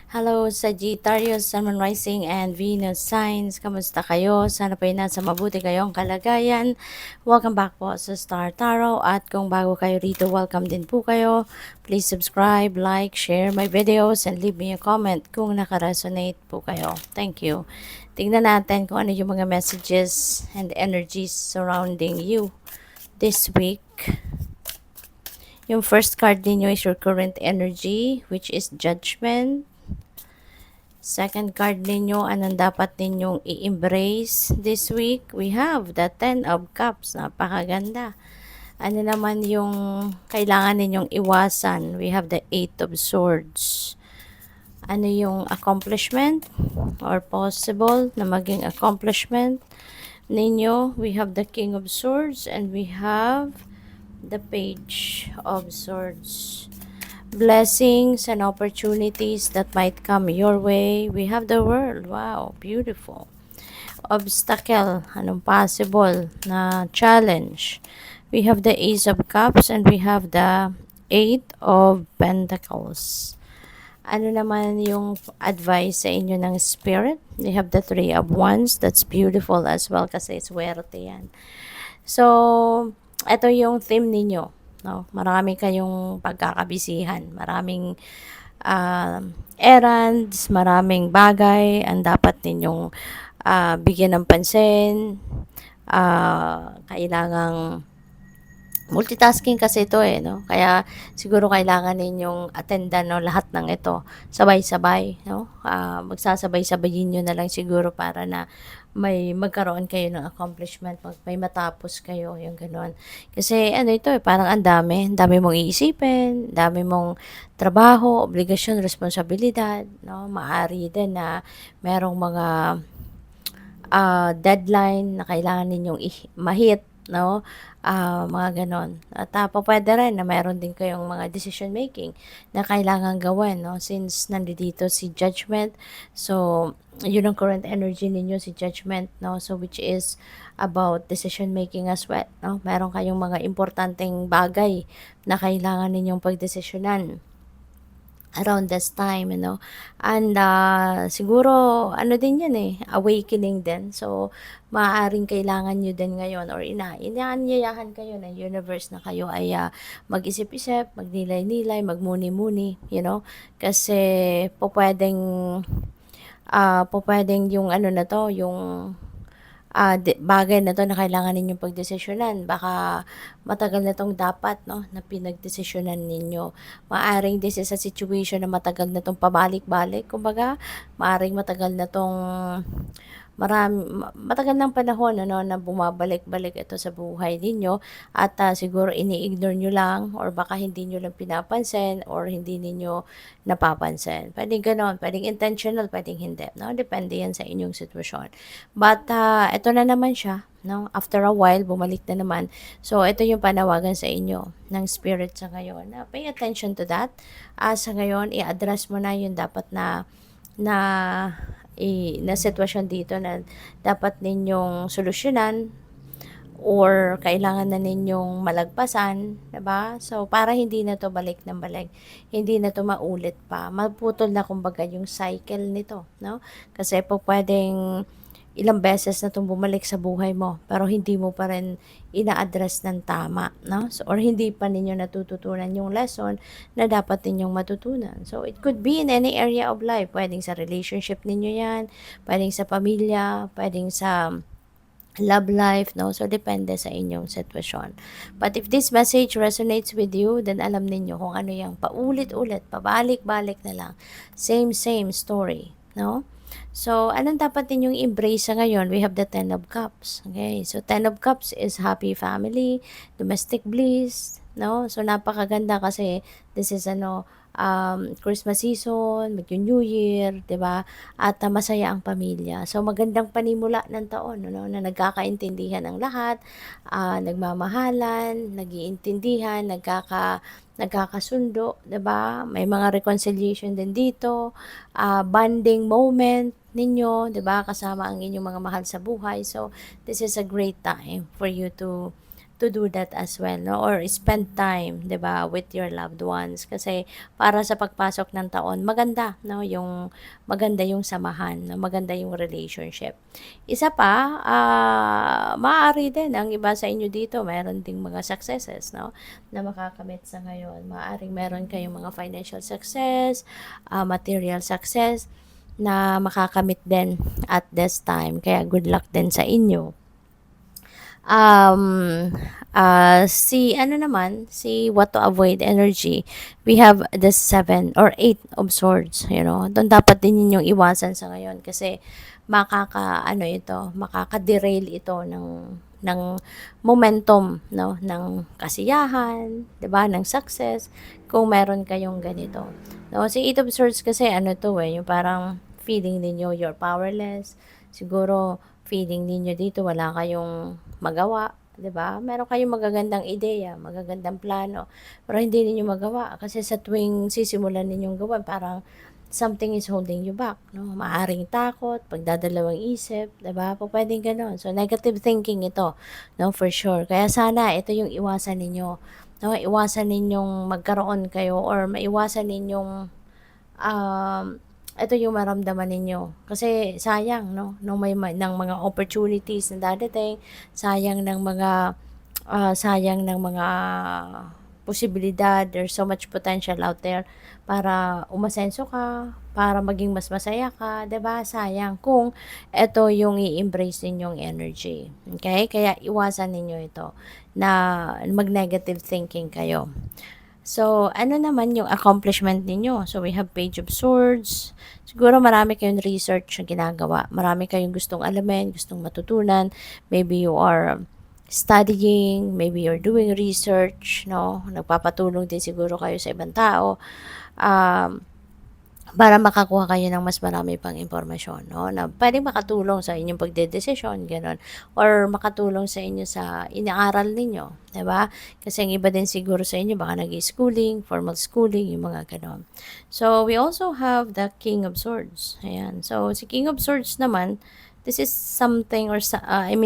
Hello, Sagittarius, Sun, Moon Rising, and Venus signs. Kamusta kayo? Sana po ay nasa mabuti kayong kalagayan. Welcome back po sa Star Tarot. At kung bago kayo rito, welcome din po kayo. Please subscribe, like, share my videos, and leave me a comment kung nakaresonate po kayo. Thank you. Tingnan natin kung ano yung mga messages and energies surrounding you this week. Yung first card ninyo is your current energy, which is Judgment. Second card ninyo, anong dapat ninyong i-embrace this week? We have the Ten of Cups. Napakaganda. Ano naman yung kailangan ninyong iwasan? We have the Eight of Swords. Ano yung accomplishment or possible na maging accomplishment ninyo? We have the King of Swords and we have the Page of Swords. Blessings and opportunities that might come your way. We have the World. Wow, beautiful. Obstacle, anong possible na challenge. We have the Ace of Cups and we have the Eight of Pentacles. Ano naman yung advice sa inyo ng Spirit? We have the Three of Wands. That's beautiful as well kasi swerte yan. So, ito yung theme ninyo. No? Marami kayong pagkakabisihan. Maraming errands, maraming bagay ang dapat ninyong bigyan ng pansin. Kailangang multitasking kasi ito no? Kaya siguro kailangan ninyong attendan no, lahat ng ito sabay-sabay, no? Magsasabay-sabayin nyo na lang siguro para na may magkaroon kayo ng accomplishment, may matapos kayo, yung gano'n. Kasi ano ito parang ang dami mong iisipin, dami mong trabaho, obligasyon, responsibilidad, no? Maaari din na merong mga deadline na kailangan ninyong ma-hit, no? Mga ganon. At pwede rin na mayroon din kayong mga decision making na kailangan gawin, no? Since nandito si Judgment, so yun ang current energy ninyo, si Judgment, no? So which is about decision making as well, no? Meron kayong mga importanteng bagay na kailangan ninyong pagdesisyonan around this time, and siguro ano din yan awakening din, so maaaring kailangan nyo din ngayon or inaanyayahan kayo ng universe na kayo ay mag-isip-isip, magnilay-nilay, magmuni-muni, kasi po pwedeng yung ano na to, yung bagay na to na kailangan ninyong pagdesisyonan. Baka matagal na tong dapat, no, na pinagdesisyonan ninyo. Maaring this is a situation na matagal na tong pabalik-balik. Kumbaga, maaring matagal na tong matagal ng panahon na bumabalik-balik ito sa buhay ninyo at siguro ini-ignore nyo lang or baka hindi nyo lang pinapansin or hindi ninyo napapansin. Pwedeng ganon, pwedeng intentional, pwedeng hindi, no? Depende yan sa inyong sitwasyon. But ito na naman siya, no? After a while, bumalik na naman. So ito yung panawagan sa inyo ng spirit sa ngayon. Pay attention to that. Sa ngayon, i-address mo na yung dapat na na sitwasyon dito na dapat ninyong solusyonan or kailangan na ninyong malagpasan, diba? So, para hindi na to balik ng balik, hindi na to maulit pa, maputol na kumbaga yung cycle nito, no? Kasi po pwedeng ilang beses na itong bumalik sa buhay mo, pero hindi mo pa rin ina-address ng tama, no? So, or hindi pa ninyo natututunan yung lesson na dapat ninyong matutunan. So, it could be in any area of life. Pwedeng sa relationship ninyo yan, pwedeng sa pamilya, pwedeng sa love life, no? So, depende sa inyong sitwasyon. But if this message resonates with you, then alam ninyo kung ano yung paulit-ulit, pabalik-balik na lang. Same story, no? So, anong dapat ninyong embrace sa ngayon? We have the Ten of Cups. Okay, so Ten of Cups is happy family, domestic bliss, no? So, napakaganda kasi this is Christmas season, mag-New Year, 'di ba? At masaya ang pamilya. So magandang panimula ng taon, no, na nagkakaintindihan ang lahat, nagmamahalan, nag-iintindihan, nagkakasundo, 'di ba? May mga reconciliation din dito, bonding moment ninyo, 'di ba? Kasama ang inyong mga mahal sa buhay. So this is a great time for you to to do that as well, no? Or spend time, 'di ba, with your loved ones. Kasi para sa pagpasok ng taon, maganda, no? Maganda yung samahan, no? Maganda yung relationship. Isa pa, maaari din ang iba sa inyo dito, meron ding mga successes, no? Na makakamit sa ngayon. Maaaring meron kayong mga financial success, material success na makakamit din at this time. Kaya good luck din sa inyo. um si ano naman, si what to avoid energy, we have the 7 or 8 of swords, doon dapat din ninyong iwasan sa ngayon kasi makaka-derail ito ng momentum, no, ng kasiyahan, 'di ba, ng success kung meron kayong ganito. No, si 8 of swords kasi ano to yung parang feeling ninyo you're powerless. Siguro feeling ninyo dito wala kayong magawa, 'di ba? Meron kayong magagandang ideya, magagandang plano, pero hindi ninyo magawa kasi sa tuwing sisimulan ninyong gawin parang something is holding you back, no? Maaring takot, pagdadalawang isip, 'di ba? Pupuwedeng gano'n. So negative thinking ito, no, for sure. Kaya sana ito yung iwasan ninyo, no? Iwasan ninyong magkaroon kayo or maiwasan ninyong um, ito yung maramdaman ninyo. Kasi sayang, no? Nung ng mga opportunities na dadating, sayang ng mga, posibilidad. There's so much potential out there para umasenso ka, para maging mas masaya ka, 'di ba? Sayang kung ito yung i-embrace ninyong energy. Okay? Kaya iwasan ninyo ito na mag-negative thinking kayo. So, ano naman yung accomplishment ninyo? So, we have Page of Swords. Siguro marami kayong research na ginagawa. Marami kayong gustong alamin, gustong matutunan. Maybe you are studying, maybe you're doing research, no? Nagpapatulong din siguro kayo sa ibang tao. Para makakuha kayo ng mas marami pang impormasyon, no? Na pwedeng makatulong sa inyong pagdedesisyon, gano'n. Or makatulong sa inyo sa inaaral ninyo, 'di ba? Kasi ang iba din siguro sa inyo baka nag-schooling, formal schooling, yung mga gano'n. So, we also have the King of Swords. Ayan. So, si King of Swords naman, this is something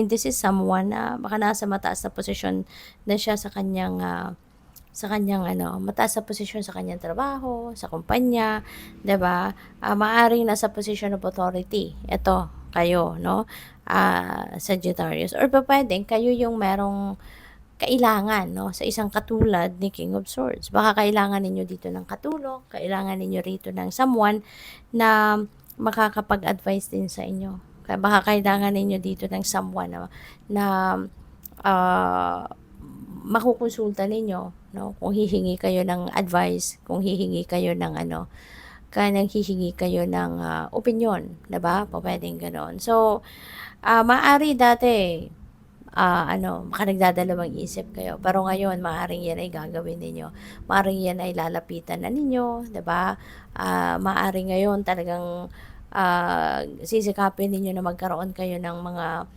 this is someone na baka nasa mataas na posisyon na siya sa kanyang mataas na posisyon sa kanyang trabaho, sa kumpanya, 'di ba? Maaaring nasa position of authority. Ito, kayo, no? Sagittarius. Or pupuwedeng kayo yung merong kailangan, no, sa isang katulad ni King of Swords. Baka kailangan ninyo dito ng katulong, kailangan ninyo rito ng someone na makakapag-advise din sa inyo. Kaya baka kailangan ninyo dito ng someone na ah, makukonsulta ninyo, no? Kung hihingi kayo ng advice, kung hihingi kayo ng hihingi kayo ng opinyon, 'di ba? Pupuwedeng gano'n. So, maaari dati, baka nagdadalawang isip kayo, pero ngayon maaaring 'yan ay gagawin ninyo. Maaaring 'yan ay lalapitan na ninyo, 'di ba? Maaaring ngayon talagang, sisikapin ninyo na magkaroon kayo ng mga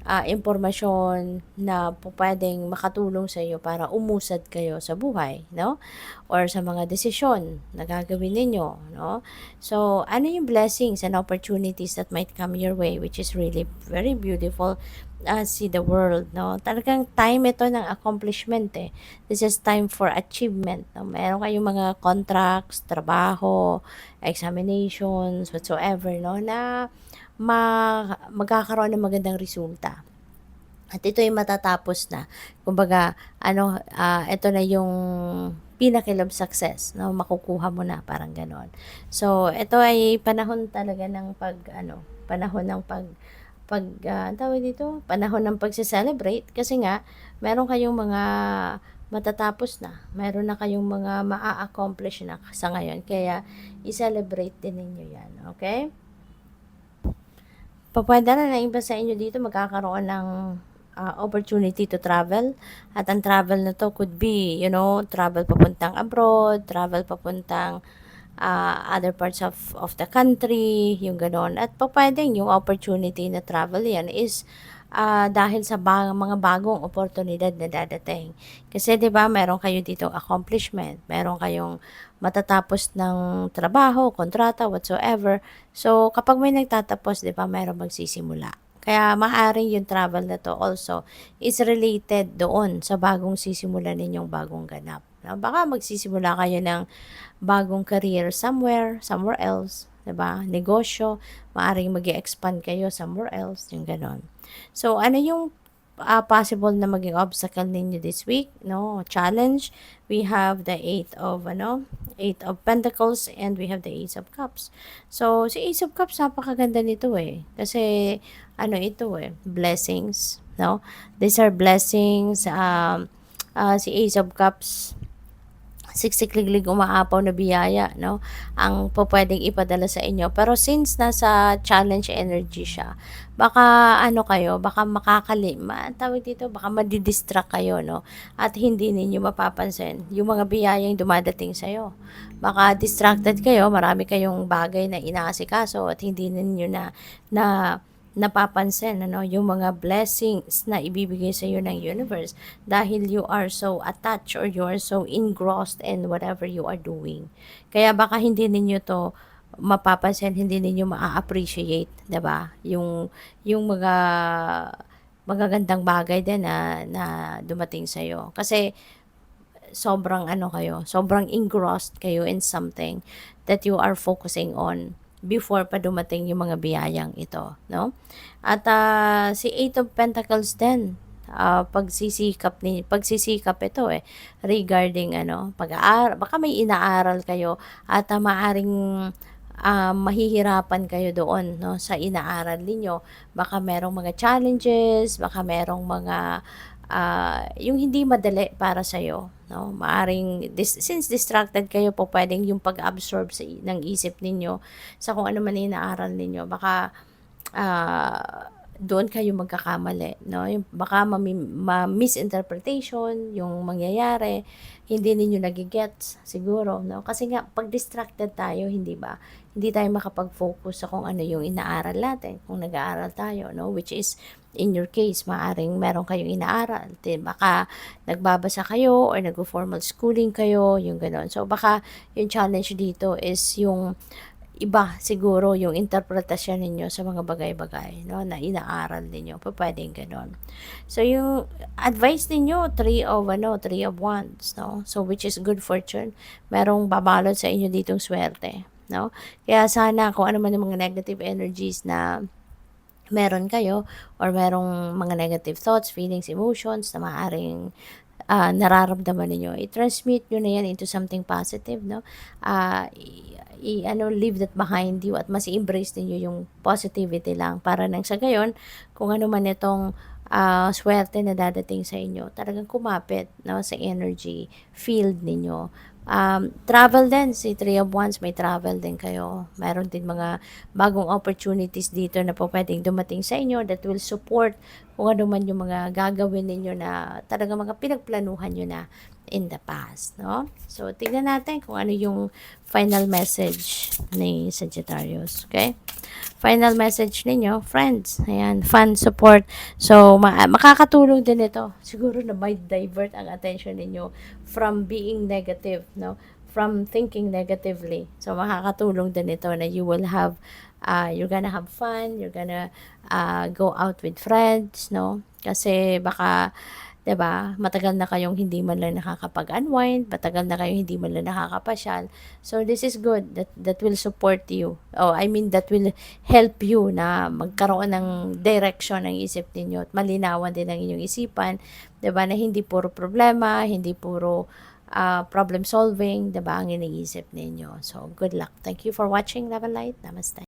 impormasyon na pupuwedeng makatulong sa iyo para umusad kayo sa buhay, no? Or sa mga desisyon na gagawin ninyo, no? So, ano yung blessings and opportunities that might come your way, which is really very beautiful, see the world, no? Talagang time ito ng accomplishment, eh. This is time for achievement, no? Meron kayong mga contracts, trabaho, examinations, whatsoever, no? Na magkakaroon ng magandang resulta. At ito ay matatapos na. Kumbaga, ito na yung pinnacle of success, no? Makukuha mo na, parang ganon. So, ito ay panahon talaga ng panahon ng tawag dito, panahon ng pagse-celebrate kasi nga, meron kayong mga matatapos na. Meron na kayong mga maa-accomplish na sa ngayon. Kaya, i-celebrate din ninyo yan. Okay? Pupuwede na ng iba sa inyo dito magkakaroon ng opportunity to travel. At ang travel na to could be, travel papuntang abroad, travel papuntang other parts of the country, yung gano'n. At pupuwedeng yung opportunity na travel yan is dahil sa mga bagong oportunidad na dadating. Kasi 'di ba meron kayo ditong accomplishment, meron kayong matatapos ng trabaho, kontrata, whatsoever. So, kapag may nagtatapos, 'di ba, merong magsisimula. Kaya maaaring yung travel na 'to also is related doon sa bagong sisimulan ninyong bagong ganap, 'no. Baka magsisimula kayo ng bagong career somewhere else, 'di ba? Negosyo, maaaring mag-e-expand kayo somewhere else, yung gano'n. So, ano yung, possible na maging obstacle ninyo this week, 'no, challenge? We have the Eight of Pentacles and we have the Ace of Cups. So, si Ace of Cups napakaganda nito, eh, kasi ano ito, eh, blessings, 'no? These are blessings, si Ace of Cups siksik-liglig umaapaw na biyaya 'no, ang pupuwedeng ipadala sa inyo. Pero since nasa challenge energy siya, baka ano kayo, baka tawag dito, baka madi-distract kayo 'no, at hindi ninyo mapapansin yung mga biyayang dumadating sa'yo. Baka distracted kayo, marami kayong bagay na inaasikaso at hindi ninyo na na napapansin ano, yung mga blessings na ibibigay sa iyo ng universe dahil you are so attached or you are so engrossed in whatever you are doing. Kaya baka hindi ninyo 'to mapapansin, hindi ninyo maa-appreciate, 'di ba? Yung mga magagandang bagay din na dumating sa iyo. Kasi sobrang ano kayo, sobrang engrossed kayo in something that you are focusing on before pa dumating yung mga biyayang ito, no? At si Eight of Pentacles din, pagsisikap ito eh regarding ano, pag-aaral, baka may inaaral kayo at maaring mahihirapan kayo doon no sa inaaral ninyo. Baka merong mga challenges, baka merong mga yung hindi madali para sa iyo, no? Maaring since distracted kayo po, pwedeng yung pag-absorb ng isip ninyo sa kung ano man yung inaaral ninyo, baka doon kayo magkakamali, no? Yung baka ma-misinterpretation yung mangyayari, hindi ninyo nagigets siguro, no? Kasi nga, pag distracted tayo, hindi ba? Hindi tayo makapag-focus sa kung ano yung inaaral natin, kung nag-aaral tayo, no? Which is, in your case, maaring meron kayong inaaral. Baka nagbabasa kayo or nag-formal schooling kayo, yung gano'n. So, baka yung challenge dito is yung iba siguro yung interpretasyon ninyo sa mga bagay-bagay, no, na inaaral ninyo, pupuwedeng gano'n. So, yung advice ninyo, Three of Wands, no, so which is good fortune. Merong babalot sa inyo ditong swerte, no. Kaya sana kung ano man yung mga negative energies na meron kayo or merong mga negative thoughts, feelings, emotions na maaaring nararamdaman ninyo, i-transmute nyo na yan into something positive, no? Leave that behind you at mas i-embrace ninyo yung positivity lang para nang sa gayon, kung ano man itong swerte na dadating sa inyo, talagang kumapit, no, sa energy field ninyo. Travel din, si Three of Wands, may travel din kayo. Meron din mga bagong opportunities dito na po pwedeng dumating sa inyo that will support kung ano man yung mga gagawin ninyo na talaga mga pinagplanuhan nyo na in the past, no? So, tignan natin kung ano yung final message ni Sagittarius, okay? Final message ninyo, friends. Ayan, fun support. So, makakatulong din ito. Siguro na may divert ang attention ninyo from being negative, no? From thinking negatively. So, makakatulong din ito na you will have, you're gonna have fun, you're gonna go out with friends, no? Kasi baka 'di ba? Matagal na kayong hindi man lang nakakapag-unwind, matagal na kayong hindi man lang nakakapasyal. So this is good, that will support you. Oh, I mean that will help you na magkaroon ng direction ng isip ninyo at malinawan din ang inyong isipan, 'di ba? Na hindi puro problema, hindi puro problem solving, 'di ba? Ang iniisip ninyo. So good luck. Thank you for watching. Love and light. Namaste.